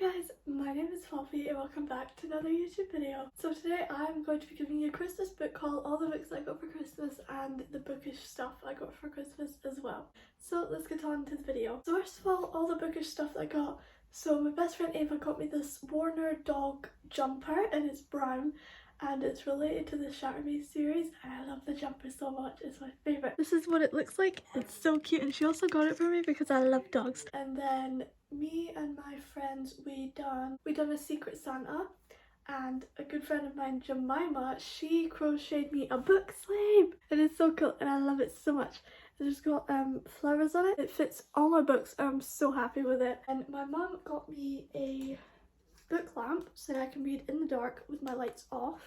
guys, my name is Poppy and welcome back to another YouTube video. So today I'm going to be giving you a Christmas book haul, all the books I got for Christmas and the bookish stuff I got for Christmas as well. So let's get on to the video. So first of all the bookish stuff that I got. So my best friend Ava got me this Warner dog jumper and it's brown and it's related to the Shatter Me series and I love the jumper so much, it's my favourite. This is what it looks like, it's so cute, and she also got it for me because I love dogs. And then me and my friends, we done a Secret Santa, and a good friend of mine, Jemima, she crocheted me a book sleeve and it's so cool and I love it so much. It's got flowers on it, it fits all my books and I'm so happy with it. And my mum got me a book lamp so that I can read in the dark with my lights off,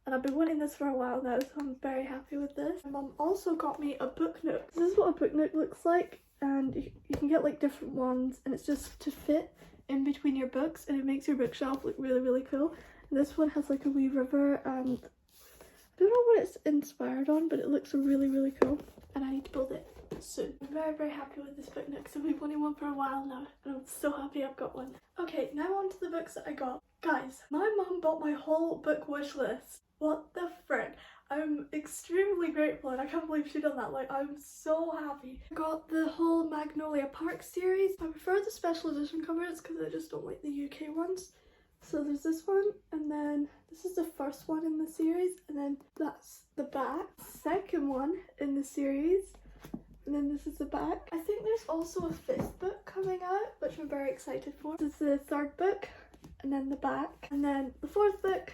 and I've been wanting this for a while now, so I'm very happy with this. My mum also got me a book nook. This is what a book nook looks like, and you can get like different ones and it's just to fit in between your books and it makes your bookshelf look really cool. And this one has like a wee river and I don't know what it's inspired on, but it looks really cool and I need to build it soon. I'm very happy with this book nook, so we've wanted one for a while now and I'm so happy I've got one. Okay, now on to the books that I got. Guys, my mum bought my whole book wish list. What the frick? I'm extremely grateful and I can't believe she done that. Like, I'm so happy. I got the whole Magnolia Park series. I prefer the special edition covers because I just don't like the UK ones. So there's this one, and then this is the first one in the series, and then that's the back. Second one in the series, and then this is the back. I think there's also a fifth book coming out, which I'm very excited for. This is the third book, and then the back, and then the fourth book,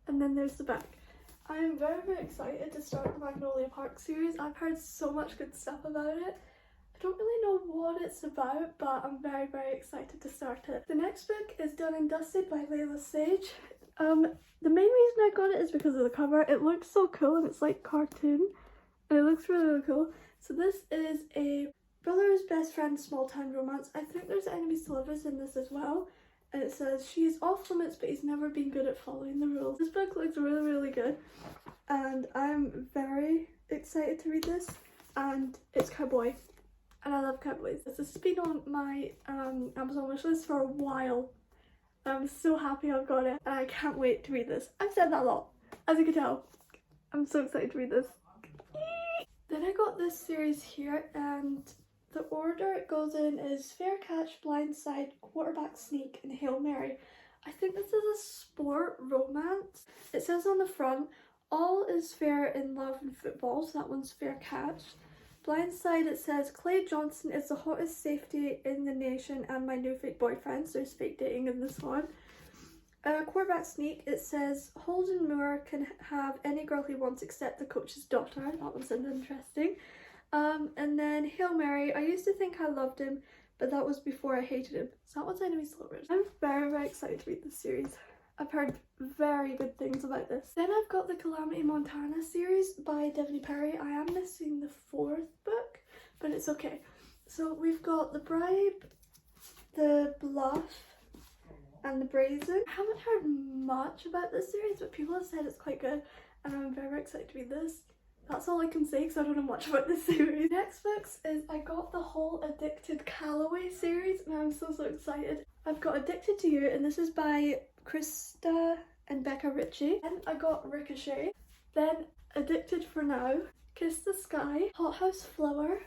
and then there's the back. I am very excited to start the Magnolia Park series. I've heard so much good stuff about it. I don't really know what it's about, but I'm very excited to start it. The next book is Done and Dusted by Layla Sage. The main reason I got it is because of the cover. It looks so cool and it's like cartoon and it looks really cool. So this is a brother's best friend small town romance. I think there's enemies to lovers in this as well. And it says, she is off limits but he's never been good at following the rules. This book looks really good and I'm very excited to read this, and it's cowboy and I love cowboys. This has been on my Amazon wishlist for a while. I'm so happy I've got it and I can't wait to read this. I've said that a lot, as you can tell. I'm so excited to read this. Then I got this series here, and the order it goes in is Fair Catch, Blindside, Quarterback Sneak, and Hail Mary. I think this is a sport romance. It says on the front, all is fair in love and football, so that one's Fair Catch. Blindside, it says, Clay Johnson is the hottest safety in the nation and my new fake boyfriend, so there's fake dating in this one. Quarterback Sneak, it says, Holden Moore can have any girl he wants except the coach's daughter. That one sounds interesting. And then Hail Mary, I used to think I loved him, but that was before I hated him. So that one's enemies to lovers. I'm very excited to read this series. I've heard very good things about this. Then I've got the Calamity Montana series by Devney Perry. I am missing the fourth book, but it's okay. So we've got The Bribe, The Bluff, and The Brazen. I haven't heard much about this series, but people have said it's quite good, and I'm very excited to read this. That's all I can say because I don't know much about this series. Next books is I got the whole Addicted Calloway series and I'm so excited. I've got Addicted to You, and this is by Krista and Becca Ritchie. Then I got Ricochet. Then Addicted for Now, Kiss the Sky, Hothouse Flower,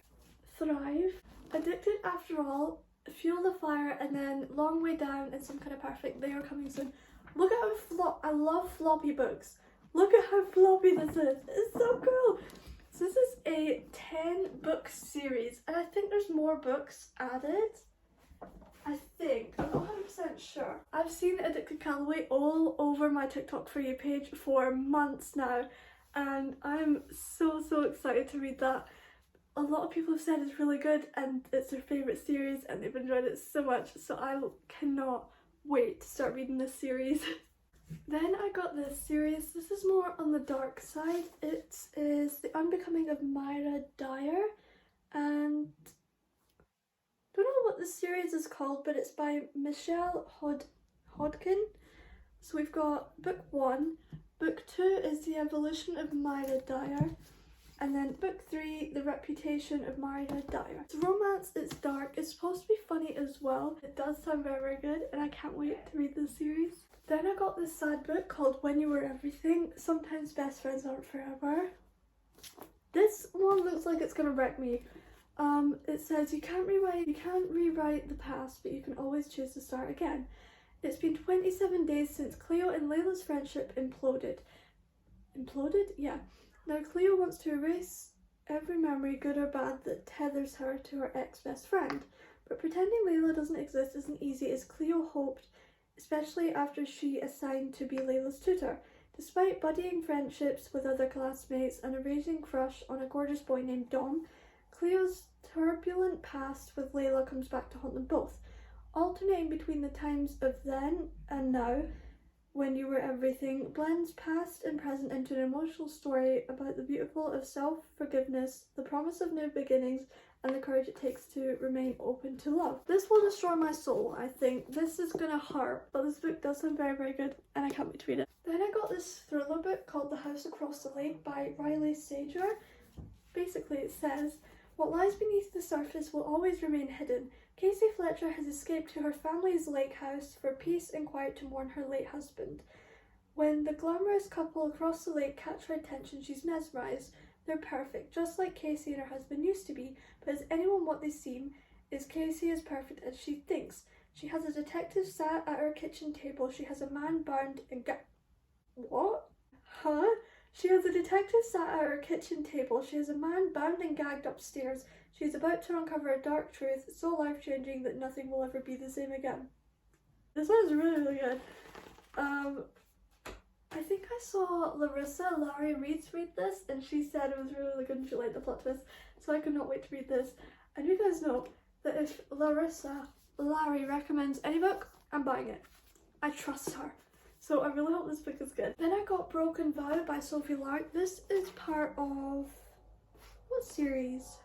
Thrive, Addicted After All, Fuel the Fire, and then Long Way Down and Some Kind of Perfect. They are coming soon. Look at how I love floppy books. Look at how floppy this is. It's so cool. So this is a 10 book series and I think there's more books added. I think. I'm not 100% sure. I've seen Addicted Calloway all over my TikTok For You page for months now and I'm so excited to read that. A lot of people have said it's really good and it's their favourite series and they've enjoyed it so much, so I cannot wait to start reading this series. Then I got this series. This is more on the dark side. It is The Unbecoming of Myra Dyer, and I don't know what the series is called, but it's by Michelle Hodkin. So we've got book 1. Book 2 is The Evolution of Myra Dyer. And then book 3, The Reputation of Marina Dyer. It's romance, it's dark, it's supposed to be funny as well. It does sound very, very good and I can't wait to read this series. Then I got this sad book called When You Were Everything, Sometimes Best Friends Aren't Forever. This one looks like it's gonna wreck me. It says you can't rewrite the past, but you can always choose to start again. It's been 27 days since Cleo and Layla's friendship imploded. Imploded? Yeah. Now Cleo wants to erase every memory, good or bad, that tethers her to her ex-best friend. But pretending Layla doesn't exist isn't easy as Cleo hoped, especially after she assigned to be Layla's tutor. Despite buddying friendships with other classmates and a raging crush on a gorgeous boy named Dom, Cleo's turbulent past with Layla comes back to haunt them both. Alternating between the times of then and now, When You Were Everything blends past and present into an emotional story about the beautiful of self-forgiveness, the promise of new beginnings, and the courage it takes to remain open to love. This will destroy my soul, I think. This is gonna hurt, but this book does sound very, very good, and I can't wait to read it. Then I got this thriller book called The House Across the Lake by Riley Sager. Basically it says, what lies beneath the surface will always remain hidden. Casey Fletcher has escaped to her family's lake house for peace and quiet to mourn her late husband. When the glamorous couple across the lake catch her attention, she's mesmerised. They're perfect, just like Casey and her husband used to be, but is anyone what they seem? Is Casey as perfect as she thinks? She has a detective sat at her kitchen table. She has a man bound and What? Huh? She has a detective sat at her kitchen table. She has a man bound and gagged upstairs. She is about to uncover a dark truth so life-changing that nothing will ever be the same again. This one is really, really good. I think I saw Larry Reed read this and she said it was really, really good and she liked the plot twist. So I could not wait to read this. And you guys know that if Larry recommends any book, I'm buying it. I trust her. So I really hope this book is good. Then I got Broken Vow by Sophie Lark. This is part of, what series?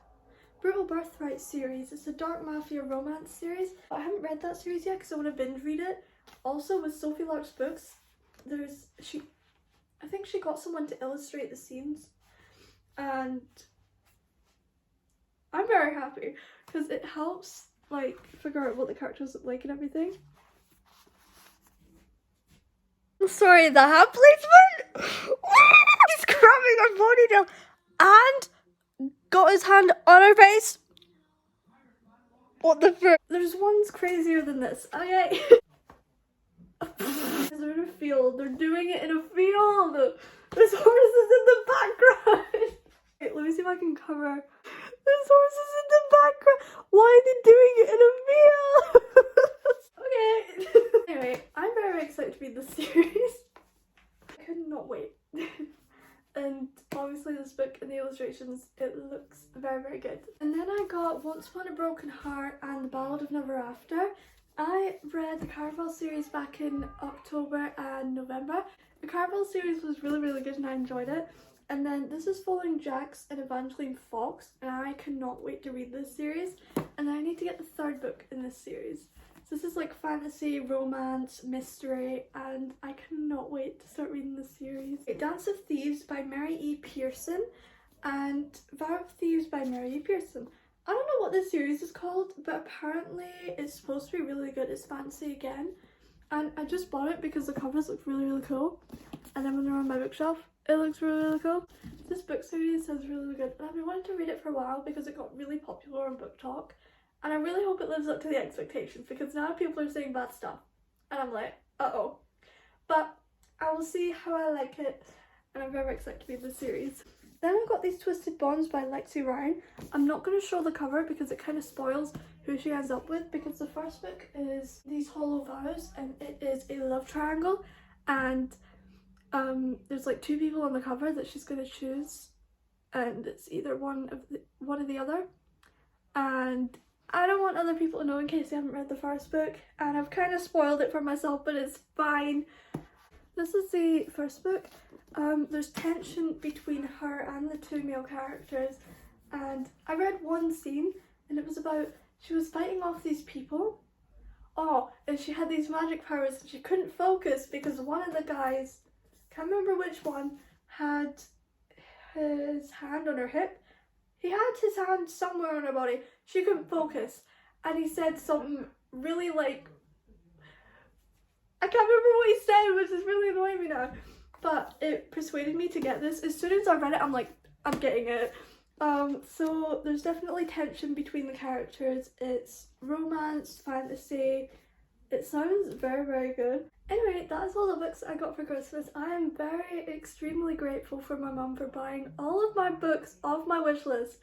Brutal Birthright series. It's a dark mafia romance series. I haven't read that series yet because I want to binge read it. Also with Sophie Lark's books, I think she got someone to illustrate the scenes. And I'm very happy because it helps like figure out what the characters look like and everything. Sorry, the hat placement? He's grabbing her ponytail and got his hand on her face. What the frick? There's ones crazier than this, okay? They're in a field. They're doing it in a field. There's horses in the background. Wait, let me see if I can cover. There's horses in the background. Why are they doing it in a field? Okay. Anyway, I'm very excited to read this series. I could not wait. And obviously this book and the illustrations, it looks very, very good. And then I got Once Upon a Broken Heart and The Ballad of Never After. I read the Caraval series back in October and November. The Caraval series was really, really good and I enjoyed it. And then this is following Jax and Evangeline Fox and I cannot wait to read this series. And then I need to get the third book in this series. So this is like fantasy, romance, mystery, and I cannot wait to start reading this series. Dance of Thieves by Mary E. Pearson and Vow of Thieves by Mary E. Pearson. I don't know what this series is called, but apparently it's supposed to be really good. It's fantasy again. And I just bought it because the covers look really, really cool. And then when they're on my bookshelf, it looks really, really cool. This book series sounds really, really good. And I've been wanting to read it for a while because it got really popular on Book Talk. And I really hope it lives up to the expectations because now people are saying bad stuff. And I'm like, uh-oh. But I will see how I like it. And I'm very excited to read this series. Then I've got these Twisted Bonds by Lexi Ryan. I'm not going to show the cover because it kind of spoils who she ends up with. Because the first book is These Hollow Vows. And it is a love triangle. And there's like two people on the cover that she's going to choose. And it's either one or the other. And I don't want other people to know in case they haven't read the first book, and I've kind of spoiled it for myself, but it's fine. This is the first book. There's tension between her and the two male characters, and I read one scene, and it was about, she was fighting off these people. Oh, and she had these magic powers, and she couldn't focus because one of the guys, can't remember which one, had his hand on her hip. He had his hand somewhere on her body. She couldn't focus. And he said something really like, I can't remember what he said, which is really annoying me now. But it persuaded me to get this. As soon as I read it, I'm like, I'm getting it. So there's definitely tension between the characters. It's romance, fantasy. It sounds very, very good. Anyway, that is all the books I got for Christmas. I am extremely grateful for my mum for buying all of my books off my wish list.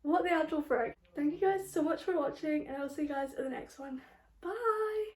What the actual frick. Thank you guys so much for watching, and I will see you guys in the next one. Bye!